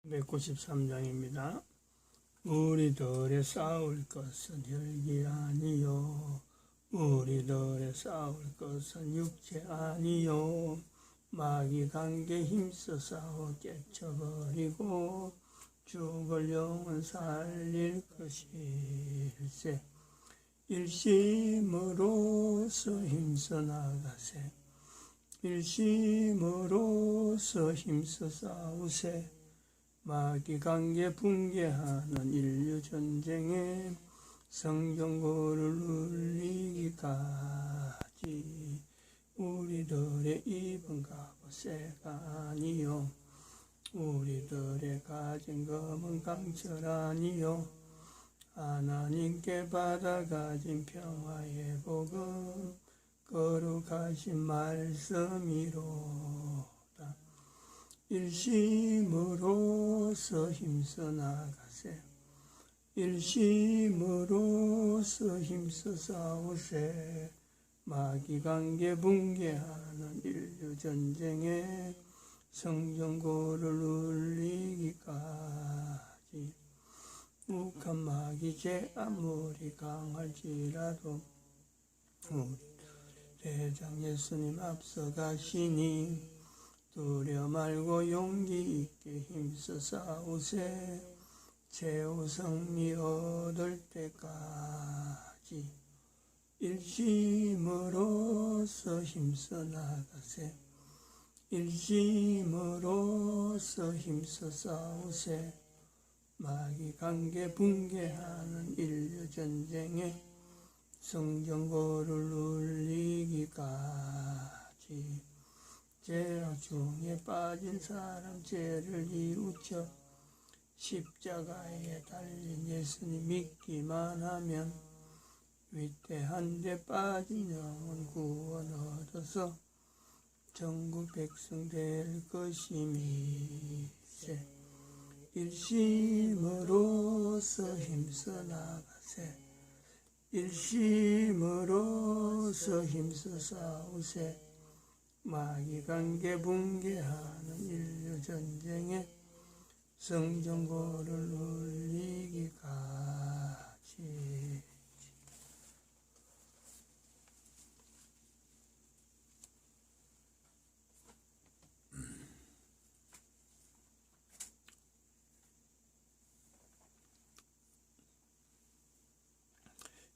193장입니다. 우리들의 싸울 것은 혈기 아니요 우리들의 싸울 것은 육체 아니요 마귀 관계 힘써 싸워 깨쳐버리고 죽을 영은 살릴 것일세. 일심으로서 힘써 나가세. 일심으로서 힘써 싸우세. 마귀 관계 붕괴하는 인류 전쟁에 성경고를 울리기까지 우리들의 입은 갑옷새가 아니요 우리들의 가진 검은 강철 아니요 하나님께 받아 가진 평화의 복음 거룩하신 말씀이로다. 일심으로서 힘써 나가세. 일심으로서 힘써 싸우세. 마귀 관계 붕괴하는 인류 전쟁에 성전고를 울리기까지 욱한 마귀 죄 아무리 강할지라도 우리 대장 예수님 앞서가시니 두려 말고 용기 있게 힘써 싸우세. 최후 승리 얻을 때까지 일심으로서 힘써 나가세. 일심으로서 힘써 싸우세. 마귀 관계 붕괴하는 인류 전쟁에 성전고를 울리기까지 죄악 중에 빠진 사람 죄를 이웃쳐 십자가에 달린 예수님 믿기만 하면 위태한 데 빠진 영혼 구원 얻어서 전국 백성 될 것임이세. 일심으로서 힘써 나가세. 일심으로서 힘써 싸우세. 마귀 관계 붕괴하는 인류 전쟁에 성전고를 울리기까지.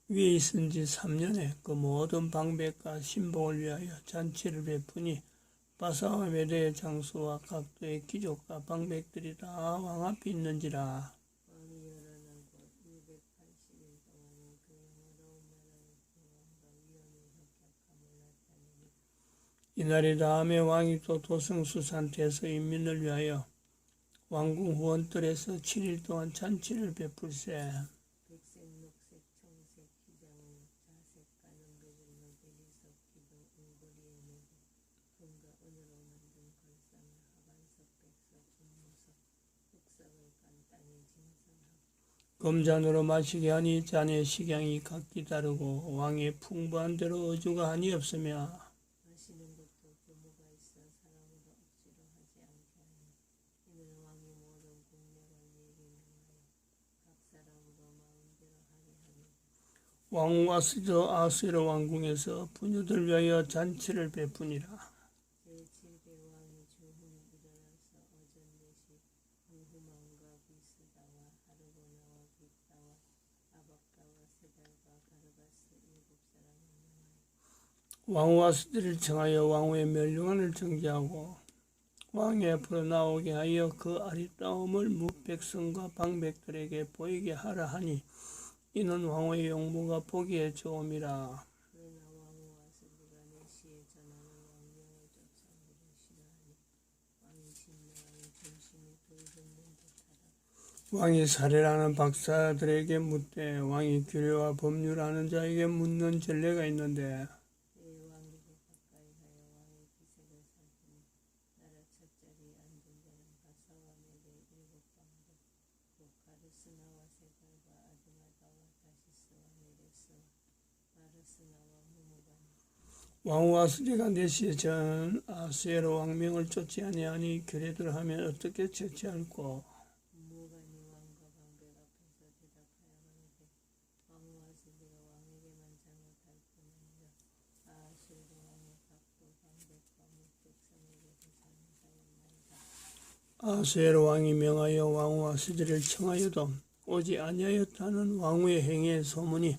위에 있은 지 3년에 그 모든 방백과 신봉을 위하여 잔치를 베푸니 바사와 메대의 장수와 각도의 귀족과 방백들이 다 왕 앞에 있는지라. 이날이 다음에 왕이 또 도성수산태에서 인민을 위하여 왕궁 후원뜰에서 7일 동안 잔치를 베풀세. 금잔으로 마시게 하니 잔의 식양이 각기 다르고 왕의 풍부한 대로 어주가 한이 없으며 마시는 것도 규모가 있어 사람으로 억지로 하지 않게 하니 이는 왕이 모든 국내 관리에게 명하여 각 사람으로 마음대로 하게 하니 왕후 아스저 아수에로 왕궁에서 부녀들 위하여 잔치를 베푸니라. 제7대 왕이 주훈 일어나서 어전대시 후후만과 비스다와 하르보나와 빗다와 아박다와 세달과 가르바스 7사람을 명하여 왕후 아스들을 청하여 왕후의 멸류관을 정지하고 왕의 앞으로 나오게 하여 그 아리따움을 뭇백성과 방백들에게 보이게 하라 하니 이는 왕후의 용모가 보기에 좋음이라. 그러나 왕후 아스드가 내시에 전하는 왕명을 쫓아오기를 싫어하니 왕이 진노하여 중심이 돌듣는 듯하다. 왕이 사례라는 박사들에게 묻되 왕이 규례와 법률하는 자에게 묻는 전례가 있는데 내 왕기도 가까이 하여 왕의 기색을 살피니 나라 첫자리에 앉은 자는 바사와 메대 7방도 곧 가르스나와 세달과 아드마다와 다시스와 메레스와 마르스나와 무무바니 왕후 아스리가 내시에 전 아수에로 왕명을 쫓지 아니하니 규례대로 하면 어떻게 처치할꼬. 아수에로 왕이 명하여 왕후와 스들을 청하여도 오지 아니하였다는 왕후의 행위의 소문이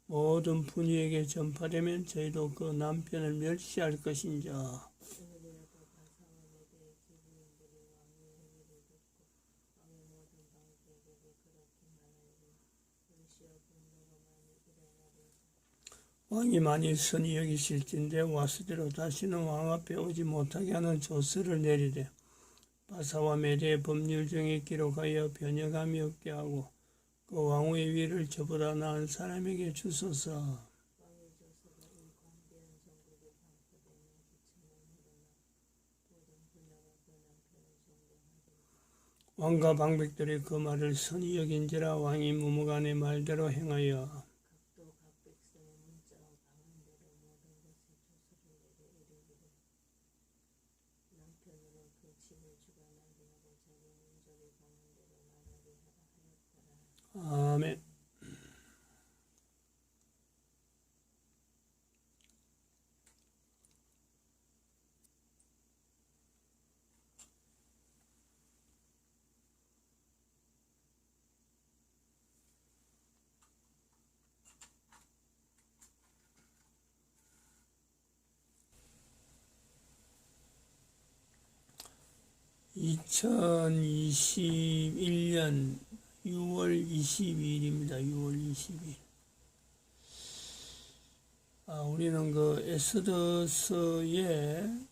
모든 분위에게 전파되면 저희도 그 남편을 멸시할 것인자. 그들이라도 바사와 메대의 기부인들이 왕의 행위를 듣고 왕의 모든 방백에게 그렇게 말하리니 일시와 분노가 많이 일어나리이다. 왕이 만일 선히 여기실진데 와스대로 다시는 왕 앞에 오지 못하게 하는 조서를 내리되 바사와 메대의 법률 중에 기록하여 변형함이 없게 하고 그 왕후의 위를 저보다 나은 사람에게 주소서. 왕의 조서가 이 광대한 전국에 반포되면 기천은 일어나 모든 분야가 그 남편을 존경하리이다. 왕과 방백들이 그 말을 선히 여긴지라 왕이 무무간의 말대로 행하여 각도 각 백성의 문자와 방한 대로 모든 것에 조서를 내려 이르기를 남편으로 그 집을 주관하게 하고 자기 민족의 방한 대로 말하게 하라 하였더라. 아멘. (2021년 6월 22일입니다. 6월 22일. 우리는 그 에스더서의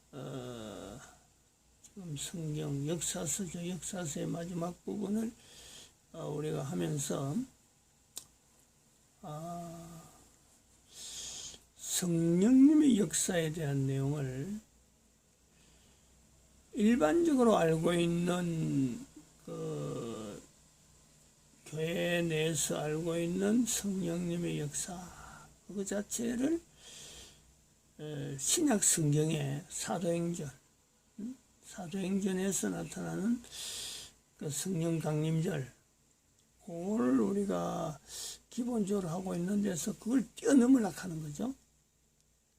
지금 성경 역사서죠. 역사서의 마지막 부분을 우리가 하면서 성령님의 역사에 대한 내용을 일반적으로 알고 있는 그 교회 내에서 알고 있는 성령님의 역사 그 자체를 신약 성경의 사도행전에서 나타나는 그 성령 강림절 그걸 우리가 기본적으로 하고 있는 데서 그걸 뛰어넘으려고 하는 거죠.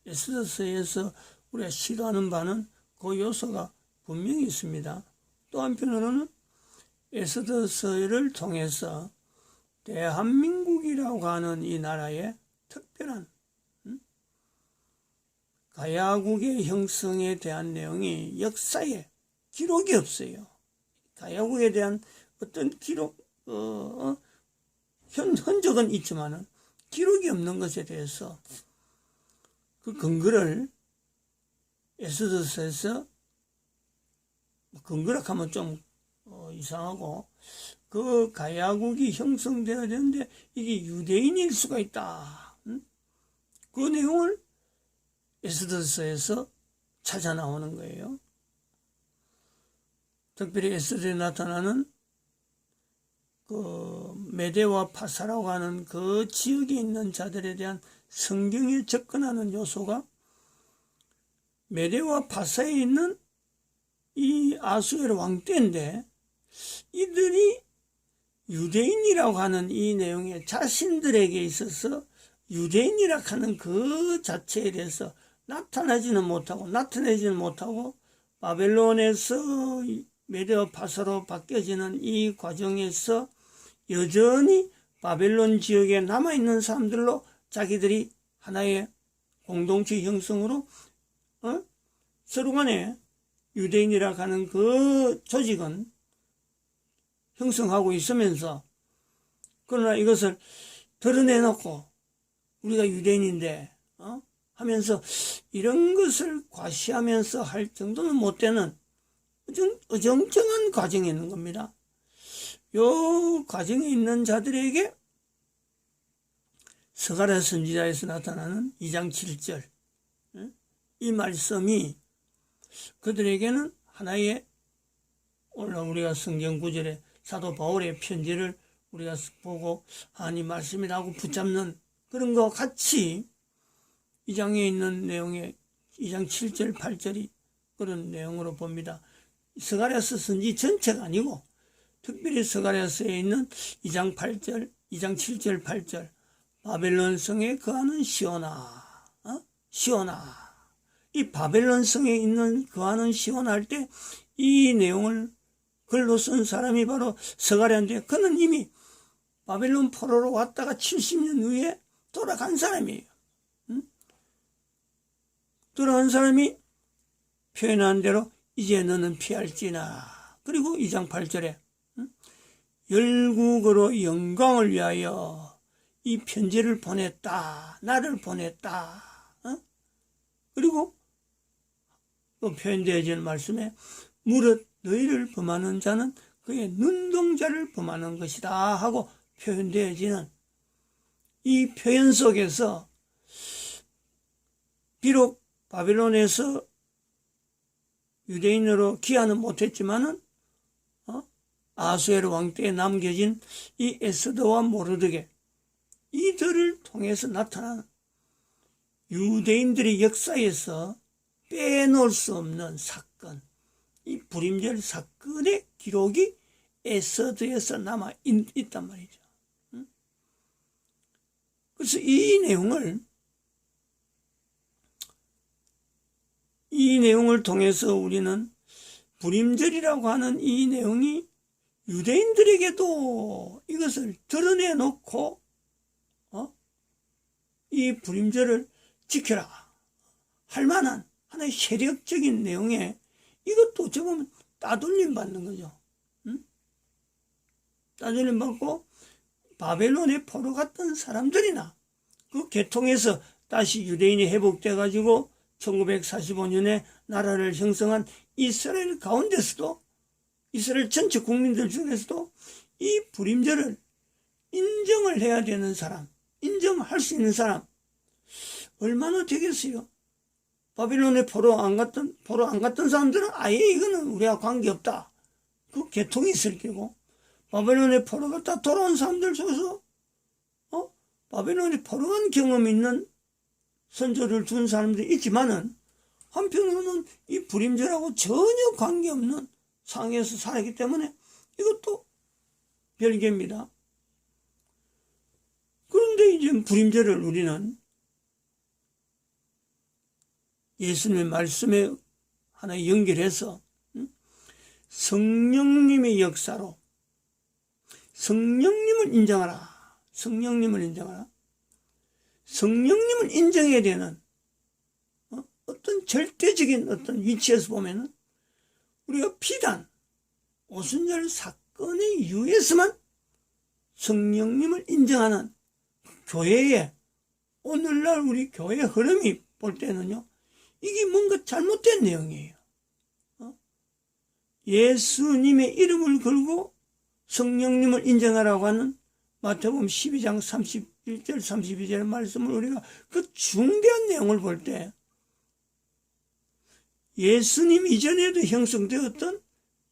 에스더서에서 우리가 시도하는 바는 그 요소가 분명히 있습니다. 또 한편으로는 에스더서를 통해서 대한민국이라고 하는 이 나라의 특별한 가야국의 형성에 대한 내용이 역사에 기록이 없어요. 가야국에 대한 어떤 기록, 흔적은 있지만은 기록이 없는 것에 대해서 그 근거를 에스더서에서 근거라 하면 좀 이상하고 그 가야국이 형성되어야 되는데 이게 유대인일 수가 있다. 그 내용을 에스더서에서 찾아 나오는 거예요. 특별히 에스더에 나타나는 그 메대와 파사라고 하는 그 지역에 있는 자들에 대한 성경에 접근하는 요소가 메대와 파사에 있는 이 아수에르 왕 때인데 이들이 유대인이라고 하는 이 내용에 자신들에게 있어서 유대인이라고 하는 그 자체에 대해서 나타내지는 못하고 바벨론에서 메대와 파사로 바뀌어지는 이 과정에서 여전히 바벨론 지역에 남아있는 사람들로 자기들이 하나의 공동체 형성으로 서로 간에 유대인이라고 하는 그 조직은 형성하고 있으면서 그러나 이것을 드러내놓고 우리가 유대인인데 하면서 이런 것을 과시하면서 할 정도는 못 되는 어정쩡한 과정에 있는 겁니다. 요 과정에 있는 자들에게 스가랴 선지자에서 나타나는 2장 7절 이 말씀이 그들에게는 하나의 오늘 우리가 성경 구절에 사도 바울의 편지를 우리가 보고 이 말씀이라고 붙잡는 그런 것 같이 2장에 있는 내용의 2장 7절 8절이 그런 내용으로 봅니다. 스가랴서 선지 전체가 아니고 특별히 스가랴서에 있는 2장 8절 2장 7절 8절 바벨론 성에 거하는 시온아 이 바벨론 성에 있는 거하는 시온아 할 때 이 내용을 글로 쓴 사람이 바로 스가랴인데 그는 이미 바벨론 포로로 왔다가 70년 후에 돌아간 사람이에요. 돌아간 사람이 표현한 대로 이제 너는 피할지나. 그리고 2장 8절에 열국으로 영광을 위하여 이 편지를 보냈다. 나를 보냈다. 그리고 또 표현되어지는 말씀에 무릇 너희를 범하는 자는 그의 눈동자를 범하는 것이다 하고 표현되어지는 이 표현 속에서 비록 바벨론에서 유대인으로 귀화는 못했지만은 아수에르 왕 때에 남겨진 이 에스더와 모르드게 이들을 통해서 나타나는 유대인들의 역사에서 빼놓을 수 없는 사건, 이 불임절 사건의 기록이 에스더에서 남아 있단 말이죠. 그래서 이 내용을 통해서 우리는 불임절이라고 하는 이 내용이 유대인들에게도 이것을 드러내놓고 이 불임절을 지켜라 할 만한 하나의 세력적인 내용에 이것도 어찌 보면 따돌림 받는 거죠. 따돌림 받고 바벨론에 포로 갔던 사람들이나 그 계통에서 다시 유대인이 회복돼 가지고 1945년에 나라를 형성한 이스라엘 가운데서도 이스라엘 전체 국민들 중에서도 이 불임절을 인정을 해야 되는 사람, 인정할 수 있는 사람 얼마나 되겠어요? 바빌론에 포로 안 갔던 사람들은 아예 이거는 우리와 관계없다. 그 계통이 있을 거고 바벨론에 포로 갔다 돌아온 사람들 중에서 바벨론에 포로 간 경험 있는 선조를 둔 사람들이 있지만은 한편으로는 이 불임절하고 전혀 관계없는 상에서 살았기 때문에 이것도 별개입니다. 그런데 이제 불임절을 우리는 예수님의 말씀에 하나 연결해서 성령님의 역사로 성령님을 인정하라. 성령님을 인정하라. 성령님을 인정해야 되는 어떤 절대적인 어떤 위치에서 보면은 우리가 비단 오순절 사건의 이유에서만 성령님을 인정하는 교회의 오늘날 우리 교회 흐름이 볼 때는요, 이게 뭔가 잘못된 내용이에요. 예수님의 이름을 걸고 성령님을 인정하라고 하는 마태복음 12장 31절 32절의 말씀을 우리가 그 중대한 내용을 볼 때 예수님 이전에도 형성되었던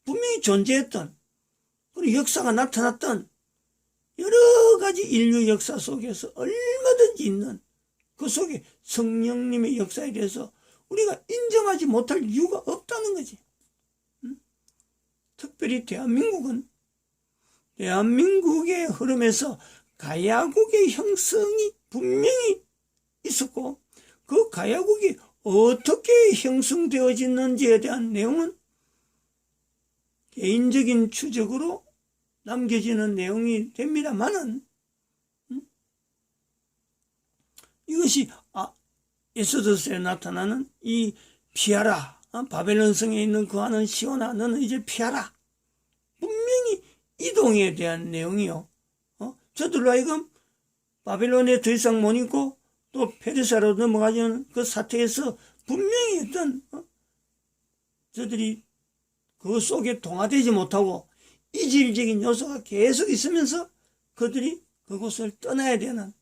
분명히 존재했던 그리고 역사가 나타났던 여러 가지 인류 역사 속에서 얼마든지 있는 그 속에 성령님의 역사에 대해서 우리가 인정하지 못할 이유가 없다는 거지. 특별히 대한민국의 흐름에서 가야국의 형성이 분명히 있었고 그 가야국이 어떻게 형성되어졌는지에 대한 내용은 개인적인 추적으로 남겨지는 내용이 됩니다만은 이것이 에스더서에 나타나는 이 피하라, 바벨론성에 있는 그하는 시온아 너는 이제 피하라, 분명히 이동에 대한 내용이요. 저들로 하여금 바벨론에 더 이상 못 있고 또 페르시아로 넘어가는 그 사태에서 분명히 어떤 저들이 그 속에 동화되지 못하고 이질적인 요소가 계속 있으면서 그들이 그곳을 떠나야 되는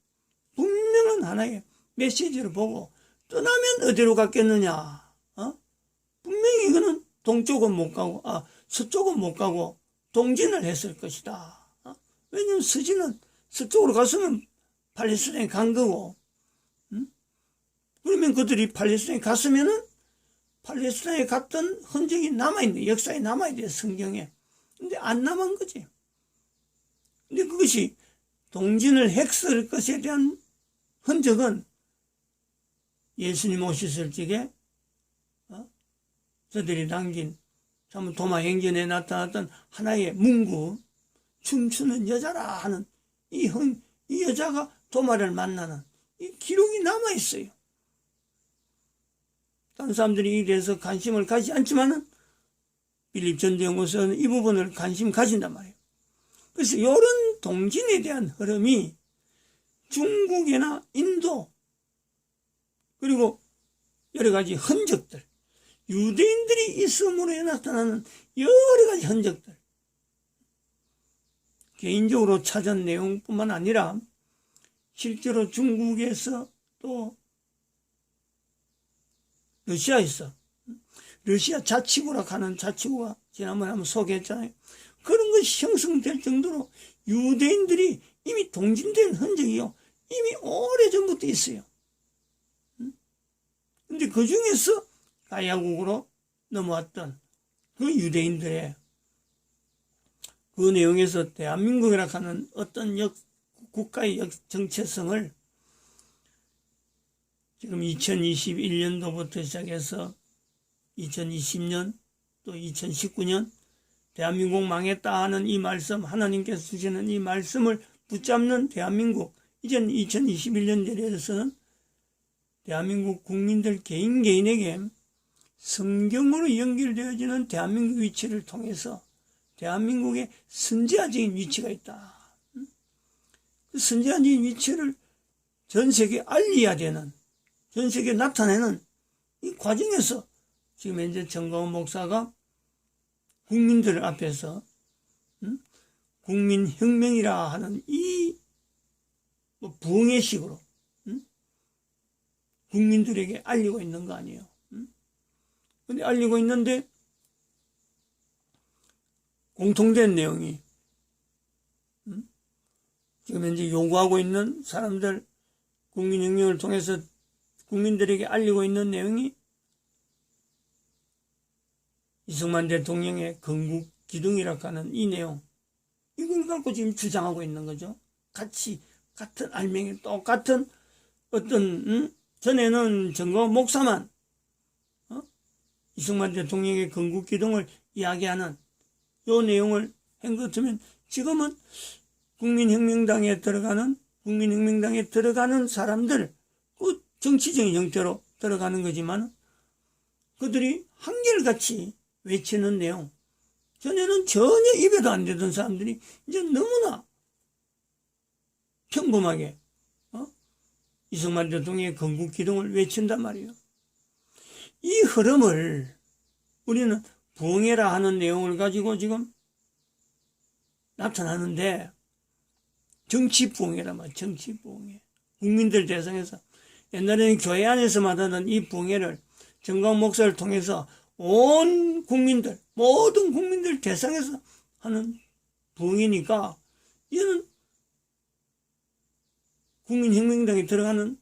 분명한 하나의 메시지를 보고 떠나면 어디로 갔겠느냐. 분명히 이거는 동쪽은 못 가고 서쪽은 못 가고 동진을 했을 것이다. 왜냐하면 서진은 서쪽으로 갔으면 팔레스타인에 간 거고 그러면 그들이 팔레스타인에 갔으면은 팔레스타인에 갔던 흔적이 남아있네. 역사에 남아있네. 성경에. 근데 안 남은 거지. 근데 그것이 동진을 획설 것에 대한 흔적은 예수님 오셨을 적에 저들이 남긴 도마행전에 나타났던 하나의 문구, 춤추는 여자라 하는 이 여자가 도마를 만나는 이 기록이 남아있어요. 다른 사람들이 이에 대해서 관심을 가지지 않지만은 빌립 전도연구소는 이 부분을 관심 가진단 말이에요. 그래서 이런 동진에 대한 흐름이 중국이나 인도 그리고 여러 가지 흔적들, 유대인들이 있음으로 나타나는 여러 가지 흔적들, 개인적으로 찾은 내용뿐만 아니라 실제로 중국에서 또 러시아에서 러시아 자치구라 하는 자치구가 지난번에 한번 소개했잖아요. 그런 것이 형성될 정도로 유대인들이 이미 동진된 흔적이요. 이미 오래전부터 있어요. 근데 그 중에서 가야국으로 넘어왔던 그 유대인들의 그 내용에서 대한민국이라 하는 어떤 국가의 정체성을 지금 2021년도부터 시작해서 2020년 또 2019년 대한민국 망했다 하는 이 말씀, 하나님께서 주시는 이 말씀을 붙잡는 대한민국, 이제 2021년도에 대해서는 대한민국 국민들 개인에게 성경으로 연결되어지는 대한민국 위치를 통해서 대한민국의 선지자적인 위치가 있다. 그 선지자적인 위치를 전 세계에 알려야 되는, 전 세계에 나타내는 이 과정에서 지금 현재 정광훈 목사가 국민들 앞에서 국민혁명이라 하는 이 부흥의식으로 국민들에게 알리고 있는 거 아니에요. 근데 알리고 있는데 공통된 내용이 지금 현재 요구하고 있는 사람들 국민혁명을 통해서 국민들에게 알리고 있는 내용이 이승만 대통령의 건국 기둥이라고 하는 이 내용, 이걸 갖고 지금 주장하고 있는 거죠. 같은 알맹이 똑같은 어떤 전에는 정광훈 목사만 이승만 대통령의 건국 기둥을 이야기하는 요 내용을 한 것 같으면 지금은 국민혁명당에 들어가는 사람들, 그 정치적인 형태로 들어가는 거지만 그들이 한결같이 외치는 내용, 전에는 전혀 입에도 안 대던 사람들이 이제 너무나 평범하게 이승만 대통령의 건국 기둥을 외친단 말이에요. 이 흐름을 우리는 부흥회라 하는 내용을 가지고 지금 나타나는데, 정치 부흥회란 말이에요. 정치 부흥회. 국민들 대상에서 옛날에는 교회 안에서만 하던 이 부흥회를 정광훈 목사를 통해서 온 국민들, 모든 국민들 대상에서 하는 부흥회니까 이는 국민혁명당에 들어가는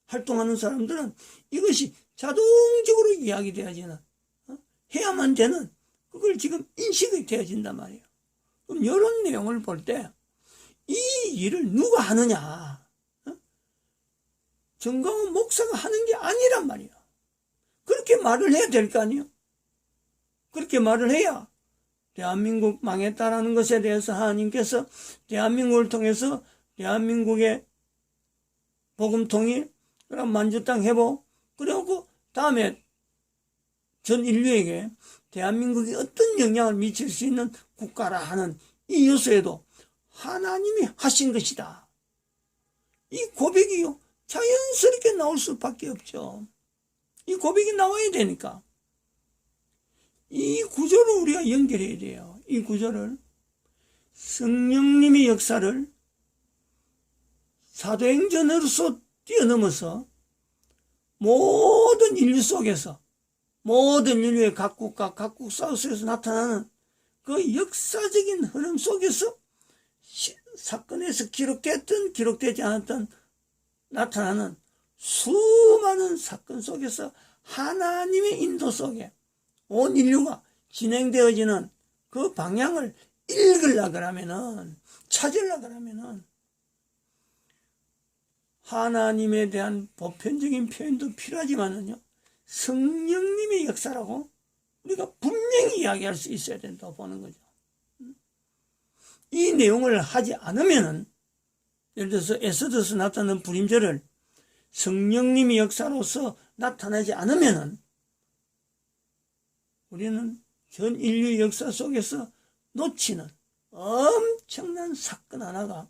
활동하는 사람들은 이것이 자동적으로 이야기되어지는, 해야만 되는, 그걸 지금 인식이 되어진단 말이에요. 그럼 이런 내용을 볼 때 이 일을 누가 하느냐? 정광훈 목사가 하는 게 아니란 말이에요. 그렇게 말을 해야 될 거 아니에요? 그렇게 말을 해야 대한민국 망했다라는 것에 대해서 하나님께서 대한민국을 통해서 대한민국의 복음 통일, 그럼 만주땅 회복, 그리고 다음에 전 인류에게 대한민국이 어떤 영향을 미칠 수 있는 국가라 하는 이 요소에도 하나님이 하신 것이다. 이 고백이요, 자연스럽게 나올 수밖에 없죠. 이 고백이 나와야 되니까 이 구조를 우리가 연결해야 돼요. 이 구조를, 성령님의 역사를 사도행전으로서 뛰어넘어서 모든 인류 속에서, 모든 인류의 각 국가, 각 국사 속에서 나타나는 그 역사적인 흐름 속에서 사건에서 기록됐든 기록되지 않았든 나타나는 수많은 사건 속에서 하나님의 인도 속에 온 인류가 진행되어지는 그 방향을 읽으려고 하면은, 찾으려고 하면은 하나님에 대한 보편적인 표현도 필요하지만은요, 성령님의 역사라고 우리가 분명히 이야기할 수 있어야 된다고 보는 거죠. 이 내용을 하지 않으면은, 예를 들어서 에스더서 나타나는 불임절을 성령님의 역사로서 나타나지 않으면은 우리는 전 인류 역사 속에서 놓치는 엄청난 사건 하나가,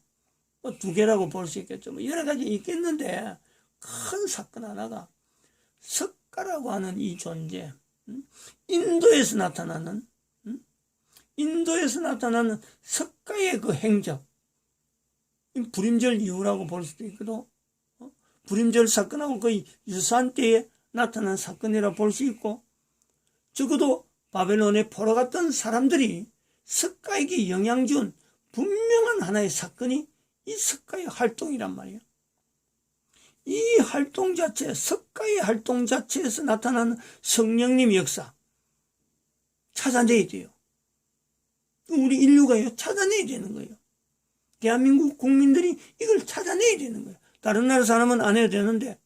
뭐 두 개라고 볼 수 있겠죠. 뭐 여러 가지 있겠는데 큰 사건 하나가 석가라고 하는 이 존재, 인도에서 나타나는 석가의 그 행적, 불임절 이후라고 볼 수도 있거든. 불임절 사건하고 거의 유사한 때에 나타난 사건이라 볼 수 있고, 적어도 바벨론에 포로 갔던 사람들이 석가에게 영향 준 분명한 하나의 사건이 이 석가의 활동이란 말이에요. 이 활동 자체, 석가의 활동 자체에서 나타나는 성령님 역사 찾아내야 돼요. 우리 인류가요, 찾아내야 되는 거예요. 대한민국 국민들이 이걸 찾아내야 되는 거예요. 다른 나라 사람은 안 해도 되는데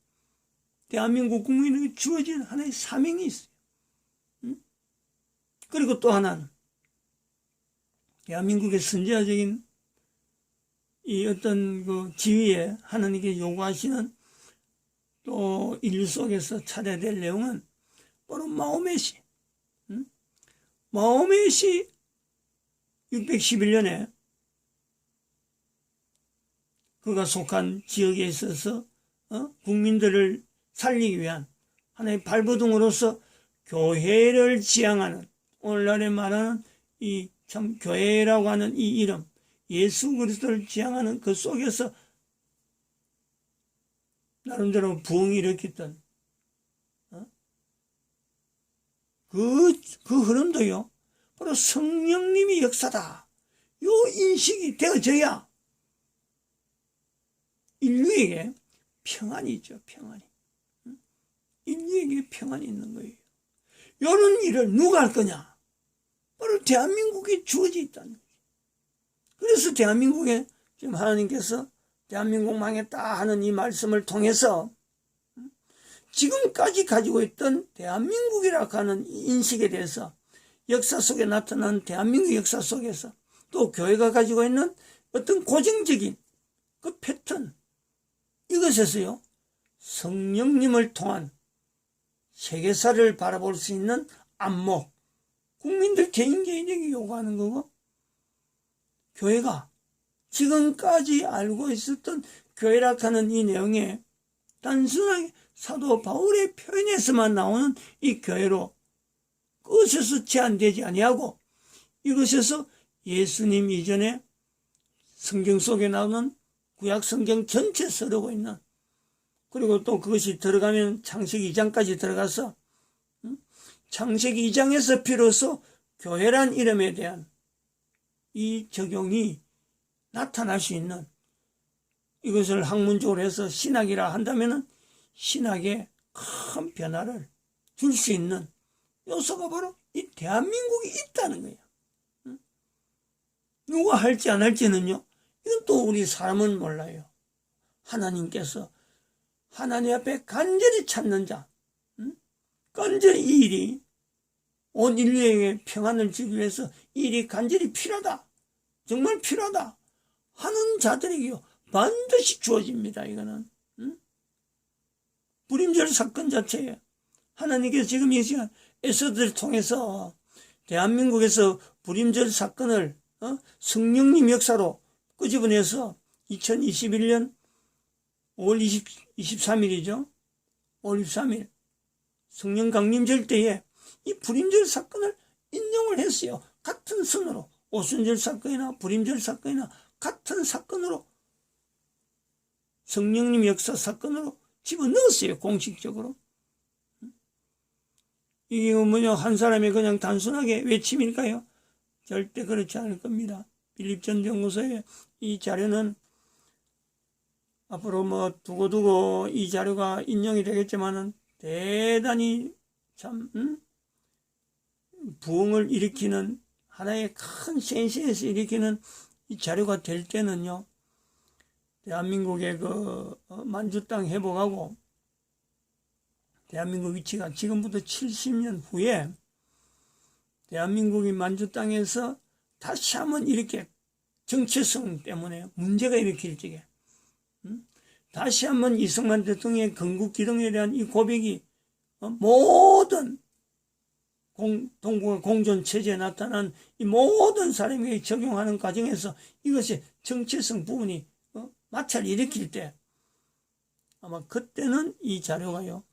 대한민국 국민에게 주어진 하나의 사명이 있어요. 그리고 또 하나는 대한민국의 선지자적인 이 어떤 그 지위에 하나님께 요구하시는 또 인류 속에서 찾아야 될 내용은 바로 마호메시. 마호메시 611년에 그가 속한 지역에 있어서 국민들을 살리기 위한 하나의 발버둥으로서 교회를 지향하는, 오늘날에 말하는 이 참 교회라고 하는 이 이름, 예수 그리스도를 지향하는 그 속에서 나름대로 부흥이 일으켰던 그 흐름도요, 바로 성령님의 역사다. 요 인식이 되어져야 인류에게 평안이 있죠, 평안이. 인류에게 평안이 있는 거예요. 이런 일을 누가 할 거냐? 바로 대한민국에 주어져 있다는 거예요. 그래서 대한민국에 지금 하나님께서 대한민국 망했다 하는 이 말씀을 통해서 지금까지 가지고 있던 대한민국이라고 하는 인식에 대해서 역사 속에 나타난 대한민국 역사 속에서 또 교회가 가지고 있는 어떤 고정적인 그 패턴, 이것에서요, 성령님을 통한 세계사를 바라볼 수 있는 안목, 국민들 개인에게 요구하는 거고, 교회가 지금까지 알고 있었던 교회라고 하는 이 내용에 단순하게 사도 바울의 표현에서만 나오는 이 교회로 그것에서 제한되지 아니하고, 이것에서 예수님 이전에 성경 속에 나오는 구약 성경 전체 서르고 있는, 그리고 또 그것이 들어가면 창세기 2장까지 들어가서 창세기 2장에서 비로소 교회란 이름에 대한 이 적용이 나타날 수 있는, 이것을 학문적으로 해서 신학이라 한다면은 신학에 큰 변화를 줄 수 있는 요소가 바로 이 대한민국이 있다는 거예요. 누가 할지 안 할지는요, 이건 또 우리 사람은 몰라요. 하나님께서 하나님 앞에 간절히 찾는 자, 간절히 이 일이 온 인류에게 평안을 주기 위해서 이 일이 간절히 필요하다, 정말 필요하다 하는 자들에게요, 반드시 주어집니다. 이거는 불임절 사건 자체에 하나님께서 지금 이 시간 에스더를 통해서 대한민국에서 불임절 사건을 성령님 역사로 끄집어내서 2021년 5월 23일이죠. 5월 23일 성령 강림절 때에 이 불임절 사건을 인용을 했어요. 같은 선으로 오순절 사건이나 불임절 사건이나 같은 사건으로 성령님 역사 사건으로 집어넣었어요. 공식적으로. 이게 뭐냐, 한 사람이 그냥 단순하게 외침일까요? 절대 그렇지 않을 겁니다. 빌립전 연구소의 이 자료는 앞으로 뭐 두고두고 이 자료가 인용이 되겠지만은 대단히 참 부흥을 일으키는 하나의 큰 센스에서 일으키는 이 자료가 될 때는요, 대한민국의 그 만주 땅 회복하고 대한민국 위치가 지금부터 70년 후에 대한민국이 만주 땅에서 다시 한번 이렇게 정체성 때문에 문제가 일으킬 적에 다시 한번 이승만 대통령의 건국 기동에 대한 이 고백이 모든 동북아 공존 체제에 나타난 이 모든 사람에게 적용하는 과정에서 이것이 정체성 부분이 마찰을 일으킬 때 아마 그때는 이 자료가요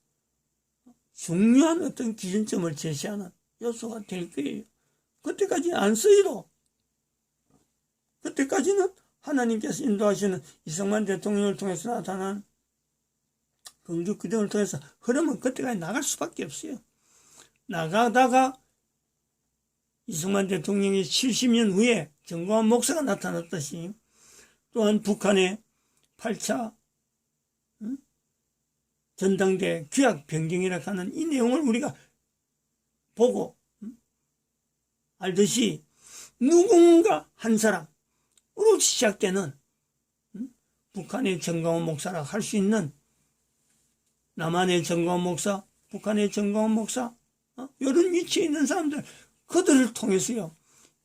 중요한 어떤 기준점을 제시하는 요소가 될 거예요. 그때까지 안 쓰이도 그때까지는 하나님께서 인도하시는 이승만 대통령을 통해서 나타난 건국 기동을 통해서 흐름은 그때까지 나갈 수밖에 없어요. 나가다가 이승만 대통령이 70년 후에 정광훈 목사가 나타났듯이 또한 북한의 8차 전당대 규약 변경이라 하는 이 내용을 우리가 보고 알듯이 누군가 한 사람으로 시작되는 북한의 정광훈 목사라 할 수 있는 남한의 정광훈 목사, 북한의 정광훈 목사 이런 위치에 있는 사람들 그들을 통해서요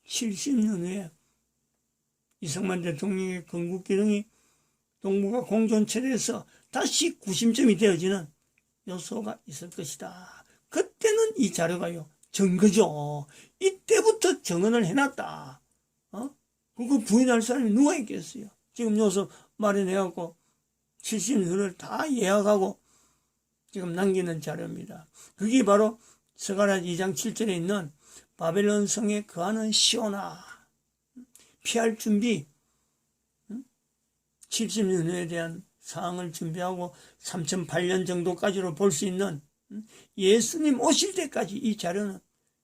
70년 후에 이승만 대통령의 건국 기동이 동북아 공존체제에서 다시 구심점이 되어지는 요소가 있을 것이다. 그때는 이 자료가요 증거죠. 이때부터 정언을 해놨다. 그거 부인할 사람이 누가 있겠어요. 지금 요소 마련해갖고 70년을 다 예약하고 지금 남기는 자료입니다. 그게 바로 스가랴 2장 7절에 있는 바벨론 성에 거하는 시온아 피할 준비 70년 후에 대한 사항을 준비하고 3008년 정도까지로 볼 수 있는 예수님 오실 때까지 이 자료는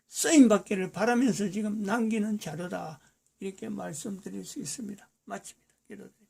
쓰임받기를 바라면서 지금 남기는 자료다 이렇게 말씀드릴 수 있습니다. 마칩니다. 기도드립니다.